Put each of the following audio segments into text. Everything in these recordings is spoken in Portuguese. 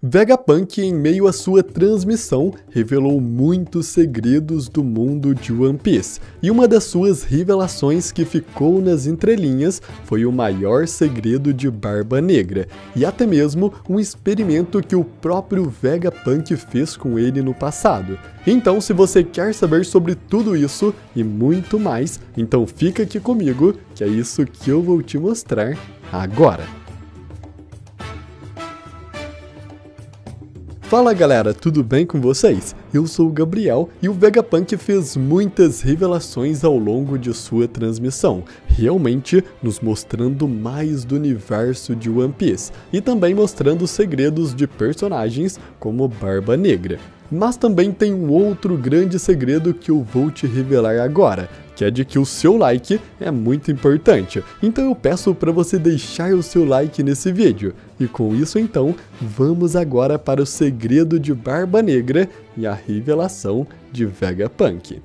Vegapunk, em meio à sua transmissão, revelou muitos segredos do mundo de One Piece, e uma das suas revelações que ficou nas entrelinhas foi o maior segredo de Barba Negra, e até mesmo um experimento que o próprio Vegapunk fez com ele no passado. Então, se você quer saber sobre tudo isso e muito mais, então fica aqui comigo, que é isso que eu vou te mostrar agora. Fala galera, tudo bem com vocês? Eu sou o Gabriel e o Vegapunk fez muitas revelações ao longo de sua transmissão, realmente nos mostrando mais do universo de One Piece e também mostrando segredos de personagens como Barba Negra. Mas também tem um outro grande segredo que eu vou te revelar agora, que é de que o seu like é muito importante. Então eu peço para você deixar o seu like nesse vídeo. E com isso então, vamos agora para o segredo de Barba Negra e a revelação de Vegapunk.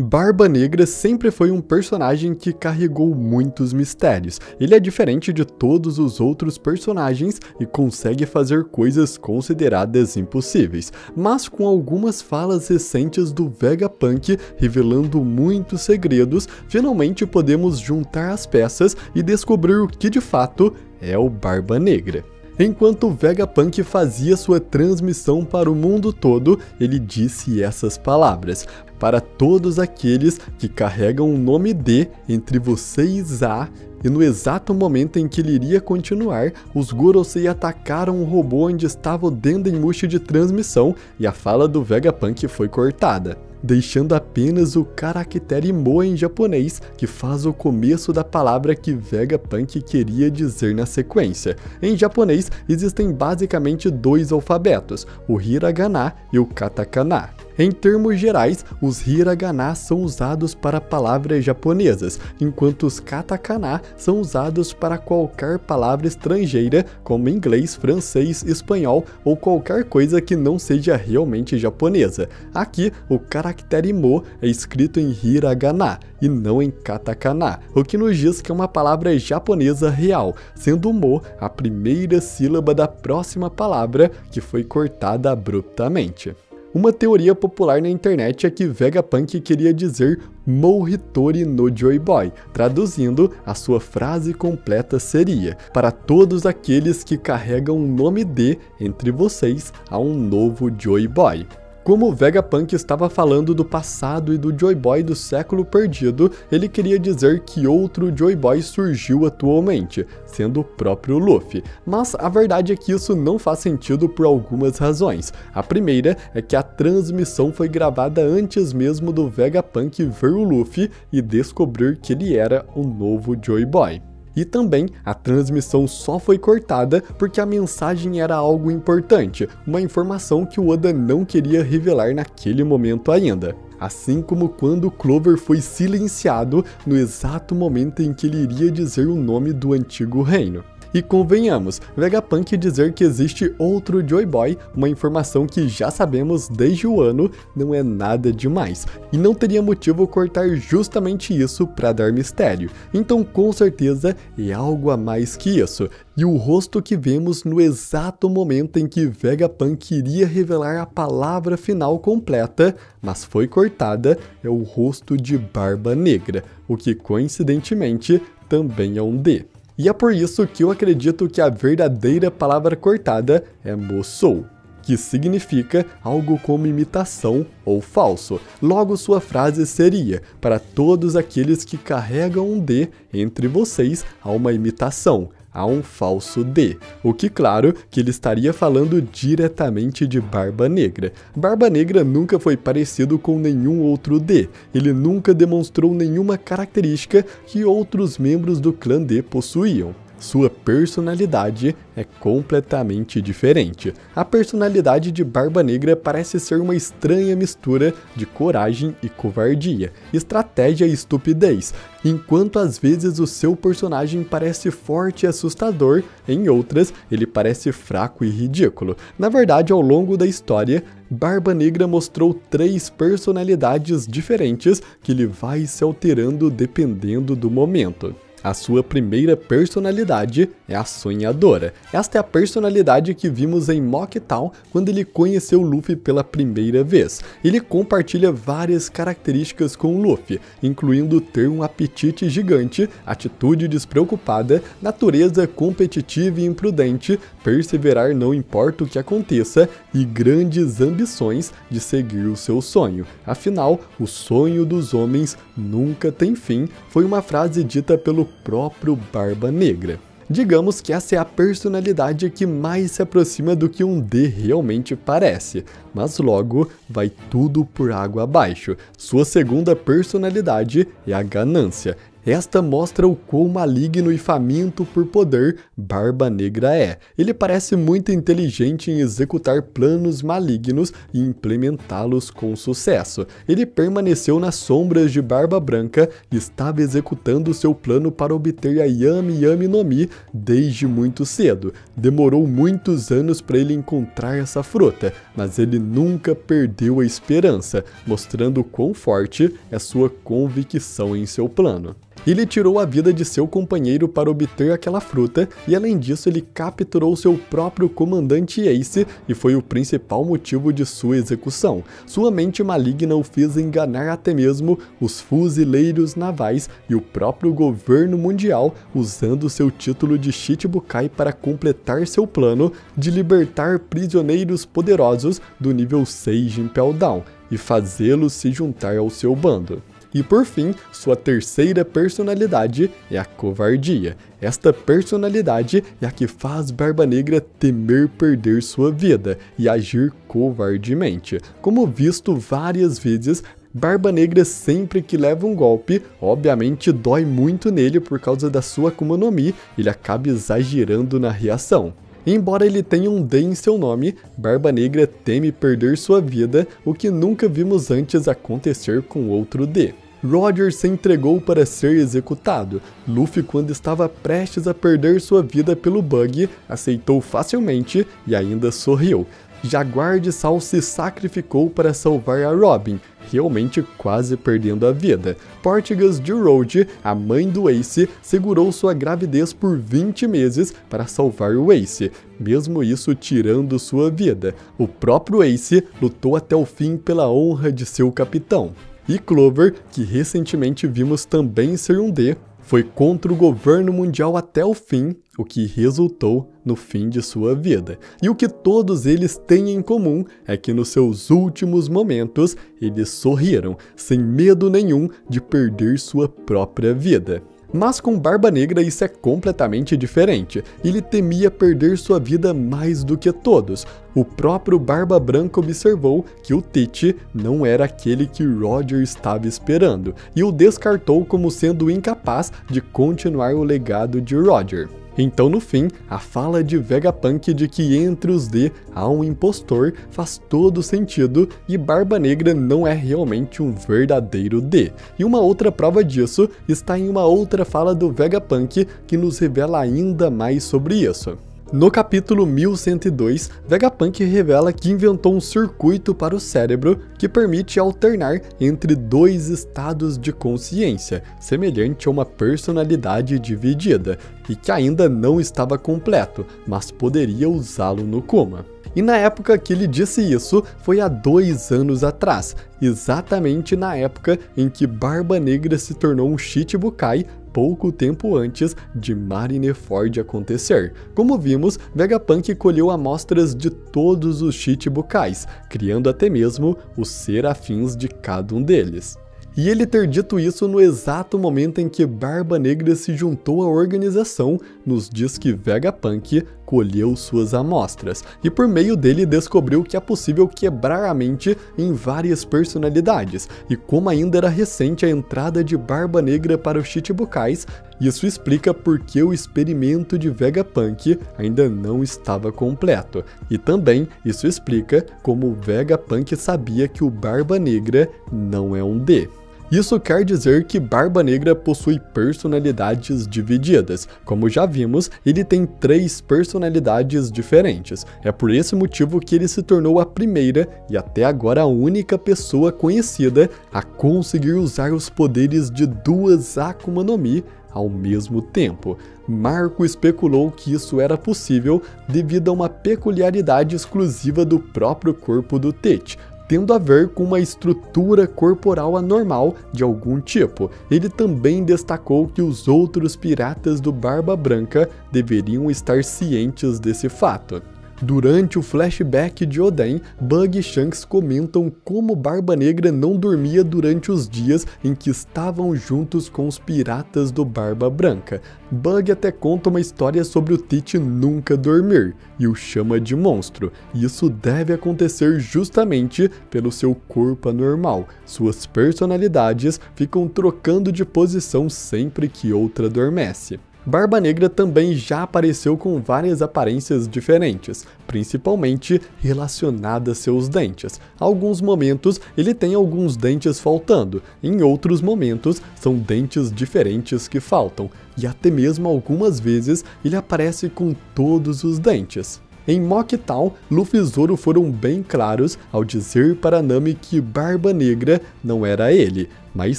Barba Negra sempre foi um personagem que carregou muitos mistérios. Ele é diferente de todos os outros personagens e consegue fazer coisas consideradas impossíveis, mas com algumas falas recentes do Vegapunk revelando muitos segredos, finalmente podemos juntar as peças e descobrir o que de fato é o Barba Negra. Enquanto o Vegapunk fazia sua transmissão para o mundo todo, ele disse essas palavras: para todos aqueles que carregam o nome D entre vocês A. E no exato momento em que ele iria continuar, os Gorosei atacaram o robô onde estava o Dendemushi de transmissão e a fala do Vegapunk foi cortada, deixando apenas o caractere Mo em japonês, que faz o começo da palavra que Vegapunk queria dizer na sequência. Em japonês, existem basicamente dois alfabetos, o Hiragana e o Katakana. Em termos gerais, os Hiragana são usados para palavras japonesas, enquanto os Katakana são usados para qualquer palavra estrangeira, como inglês, francês, espanhol ou qualquer coisa que não seja realmente japonesa. Aqui, o caractere Mo é escrito em Hiragana e não em Katakana, o que nos diz que é uma palavra japonesa real, sendo Mo a primeira sílaba da próxima palavra que foi cortada abruptamente. Uma teoria popular na internet é que Vegapunk queria dizer Mou Hitori no Joy Boy, traduzindo, a sua frase completa seria: para todos aqueles que carregam o nome D entre vocês, há um novo Joy Boy. Como o Vegapunk estava falando do passado e do Joy Boy do século perdido, ele queria dizer que outro Joy Boy surgiu atualmente, sendo o próprio Luffy. Mas a verdade é que isso não faz sentido por algumas razões. A primeira é que a transmissão foi gravada antes mesmo do Vegapunk ver o Luffy e descobrir que ele era o novo Joy Boy. E também, a transmissão só foi cortada porque a mensagem era algo importante, uma informação que o Oda não queria revelar naquele momento ainda. Assim como quando Clover foi silenciado no exato momento em que ele iria dizer o nome do antigo reino. E convenhamos, Vegapunk dizer que existe outro Joy Boy, uma informação que já sabemos desde o ano, não é nada demais. E não teria motivo cortar justamente isso para dar mistério. Então com certeza é algo a mais que isso. E o rosto que vemos no exato momento em que Vegapunk iria revelar a palavra final completa, mas foi cortada, é o rosto de Barba Negra, o que coincidentemente também é um D. E é por isso que eu acredito que a verdadeira palavra cortada é Musou, que significa algo como imitação ou falso. Logo sua frase seria: para todos aqueles que carregam um D entre vocês, há uma imitação, há um falso D. O que claro que ele estaria falando diretamente de Barba Negra. Barba Negra nunca foi parecido com nenhum outro D. Ele nunca demonstrou nenhuma característica que outros membros do clã D possuíam. Sua personalidade é completamente diferente. A personalidade de Barba Negra parece ser uma estranha mistura de coragem e covardia, estratégia e estupidez, enquanto às vezes o seu personagem parece forte e assustador, em outras ele parece fraco e ridículo. Na verdade, ao longo da história, Barba Negra mostrou 3 personalidades diferentes que ele vai se alterando dependendo do momento. A sua primeira personalidade é a Sonhadora. Esta é a personalidade que vimos em Mock Town quando ele conheceu Luffy pela primeira vez. Ele compartilha várias características com Luffy, incluindo ter um apetite gigante, atitude despreocupada, natureza competitiva e imprudente, perseverar não importa o que aconteça e grandes ambições de seguir o seu sonho. Afinal, o sonho dos homens nunca tem fim, foi uma frase dita pelo próprio Barba Negra. Digamos que essa é a personalidade que mais se aproxima do que um D realmente parece, mas logo vai tudo por água abaixo. Sua segunda personalidade é a ganância. Esta mostra o quão maligno e faminto por poder Barba Negra é. Ele parece muito inteligente em executar planos malignos e implementá-los com sucesso. Ele permaneceu nas sombras de Barba Branca e estava executando seu plano para obter a Yami Yami no Mi desde muito cedo. Demorou muitos anos para ele encontrar essa fruta, mas ele nunca perdeu a esperança, mostrando quão forte é sua convicção em seu plano. Ele tirou a vida de seu companheiro para obter aquela fruta e além disso ele capturou seu próprio comandante Ace e foi o principal motivo de sua execução. Sua mente maligna o fez enganar até mesmo os fuzileiros navais e o próprio governo mundial usando seu título de Shichibukai para completar seu plano de libertar prisioneiros poderosos do nível 6 de Impel Down e fazê-los se juntar ao seu bando. E por fim, sua terceira personalidade é a covardia. Esta personalidade é a que faz Barba Negra temer perder sua vida e agir covardemente. Como visto várias vezes, Barba Negra sempre que leva um golpe, obviamente dói muito nele por causa da sua Akuma no Mi, ele acaba exagerando na reação. Embora ele tenha um D em seu nome, Barba Negra teme perder sua vida, o que nunca vimos antes acontecer com outro D. Roger se entregou para ser executado. Luffy, quando estava prestes a perder sua vida pelo bug, aceitou facilmente e ainda sorriu. Jaguar de Sal se sacrificou para salvar a Robin, realmente quase perdendo a vida. Portigas de Road, a mãe do Ace, segurou sua gravidez por 20 meses para salvar o Ace, mesmo isso tirando sua vida. O próprio Ace lutou até o fim pela honra de seu capitão. E Clover, que recentemente vimos também ser um D, foi contra o governo mundial até o fim, o que resultou no fim de sua vida. E o que todos eles têm em comum é que nos seus últimos momentos eles sorriram, sem medo nenhum de perder sua própria vida. Mas com Barba Negra isso é completamente diferente. Ele temia perder sua vida mais do que todos. O próprio Barba Branca observou que o Tite não era aquele que Roger estava esperando e o descartou como sendo incapaz de continuar o legado de Roger. Então, no fim, a fala de Vegapunk de que entre os D há um impostor faz todo sentido e Barba Negra não é realmente um verdadeiro D. E uma outra prova disso está em uma outra fala do Vegapunk que nos revela ainda mais sobre isso. No capítulo 1102, Vegapunk revela que inventou um circuito para o cérebro que permite alternar entre dois estados de consciência, semelhante a uma personalidade dividida, e que ainda não estava completo, mas poderia usá-lo no Kuma. E na época que ele disse isso, foi há 2 anos atrás, exatamente na época em que Barba Negra se tornou um Shichibukai, pouco tempo antes de Marineford acontecer. Como vimos, Vegapunk colheu amostras de todos os Shichibukais, criando até mesmo os serafins de cada um deles. E ele ter dito isso no exato momento em que Barba Negra se juntou à organização, nos diz que Vegapunk colheu suas amostras, e por meio dele descobriu que é possível quebrar a mente em várias personalidades, e como ainda era recente a entrada de Barba Negra para os Shichibukais, isso explica por que o experimento de Vegapunk ainda não estava completo, e também isso explica como Vegapunk sabia que o Barba Negra não é um D. Isso quer dizer que Barba Negra possui personalidades divididas. Como já vimos, ele tem 3 personalidades diferentes. É por esse motivo que ele se tornou a primeira e até agora a única pessoa conhecida a conseguir usar os poderes de 2 Akuma no Mi ao mesmo tempo. Marco especulou que isso era possível devido a uma peculiaridade exclusiva do próprio corpo do Teach, tendo a ver com uma estrutura corporal anormal de algum tipo. Ele também destacou que os outros piratas do Barba Branca deveriam estar cientes desse fato. Durante o flashback de Oden, Bug e Shanks comentam como Barba Negra não dormia durante os dias em que estavam juntos com os piratas do Barba Branca. Bug até conta uma história sobre o Teach nunca dormir, e o chama de monstro. Isso deve acontecer justamente pelo seu corpo anormal. Suas personalidades ficam trocando de posição sempre que outra adormece. Barba Negra também já apareceu com várias aparências diferentes, principalmente relacionadas a seus dentes. Em alguns momentos ele tem alguns dentes faltando, em outros momentos são dentes diferentes que faltam, e até mesmo algumas vezes ele aparece com todos os dentes. Em Mock Town, Luffy e Zoro foram bem claros ao dizer para Nami que Barba Negra não era ele, mas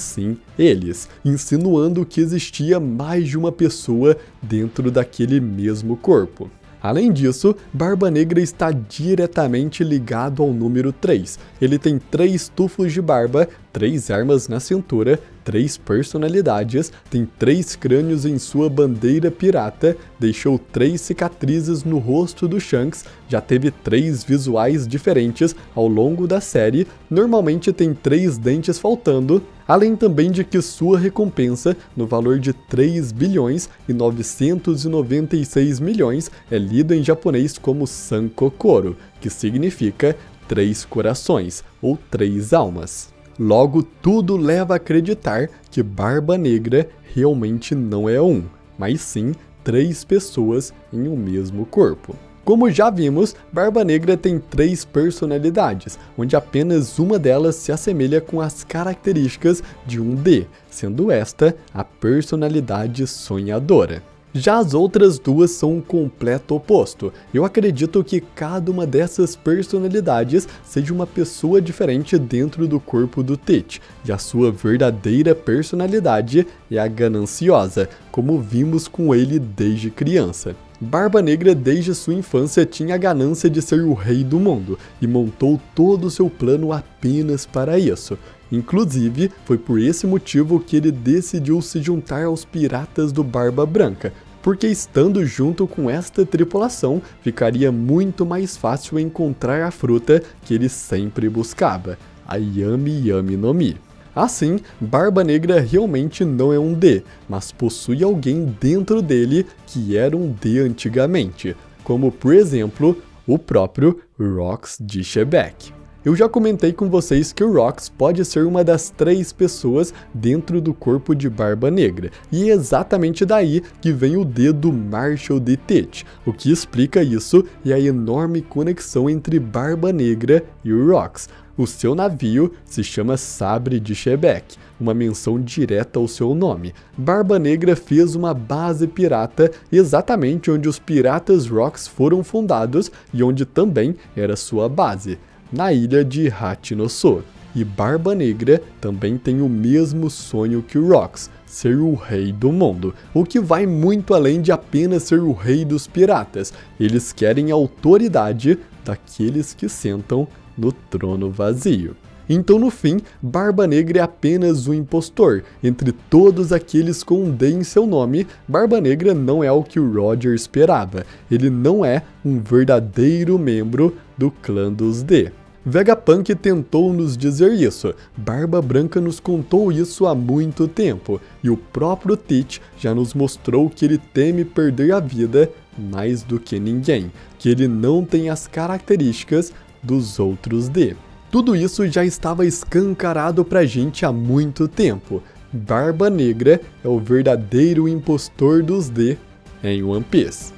sim eles, insinuando que existia mais de uma pessoa dentro daquele mesmo corpo. Além disso, Barba Negra está diretamente ligado ao número 3. Ele tem 3 tufos de barba, 3 armas na cintura, 3 personalidades, tem 3 crânios em sua bandeira pirata, deixou 3 cicatrizes no rosto do Shanks, já teve 3 visuais diferentes ao longo da série, normalmente tem 3 dentes faltando, além também de que sua recompensa, no valor de 3 bilhões e 996 milhões, é lida em japonês como Sankokoro, que significa 3 corações, ou 3 almas. Logo, tudo leva a acreditar que Barba Negra realmente não é um, mas sim 3 pessoas em um mesmo corpo. Como já vimos, Barba Negra tem 3 personalidades, onde apenas uma delas se assemelha com as características de um D, sendo esta a personalidade sonhadora. Já as outras duas são um completo oposto. Eu acredito que cada uma dessas personalidades seja uma pessoa diferente dentro do corpo do Teach, e a sua verdadeira personalidade é a gananciosa, como vimos com ele desde criança. Barba Negra desde sua infância tinha a ganância de ser o rei do mundo, e montou todo o seu plano apenas para isso. Inclusive, foi por esse motivo que ele decidiu se juntar aos piratas do Barba Branca, porque estando junto com esta tripulação, ficaria muito mais fácil encontrar a fruta que ele sempre buscava, a Yami Yami no Mi. Assim, Barba Negra realmente não é um D, mas possui alguém dentro dele que era um D antigamente, como por exemplo, o próprio Rox de Shebeck. Eu já comentei com vocês que o Rox pode ser uma das 3 pessoas dentro do corpo de Barba Negra, e é exatamente daí que vem o D do Marshall de Teach. O que explica isso é a enorme conexão entre Barba Negra e o Rox. O seu navio se chama Sabre de Shebeck, uma menção direta ao seu nome. Barba Negra fez uma base pirata exatamente onde os piratas Rox foram fundados e onde também era sua base, na ilha de Hachinoso. E Barba Negra também tem o mesmo sonho que o Rox, ser o rei do mundo, o que vai muito além de apenas ser o rei dos piratas. Eles querem a autoridade daqueles que sentam no trono vazio. Então no fim, Barba Negra é apenas um impostor. Entre todos aqueles com um D em seu nome, Barba Negra não é o que o Roger esperava. Ele não é um verdadeiro membro do clã dos D. Vegapunk tentou nos dizer isso, Barba Branca nos contou isso há muito tempo, e o próprio Teach já nos mostrou que ele teme perder a vida mais do que ninguém, que ele não tem as características dos outros D. Tudo isso já estava escancarado pra gente há muito tempo. Barba Negra é o verdadeiro impostor dos D em One Piece.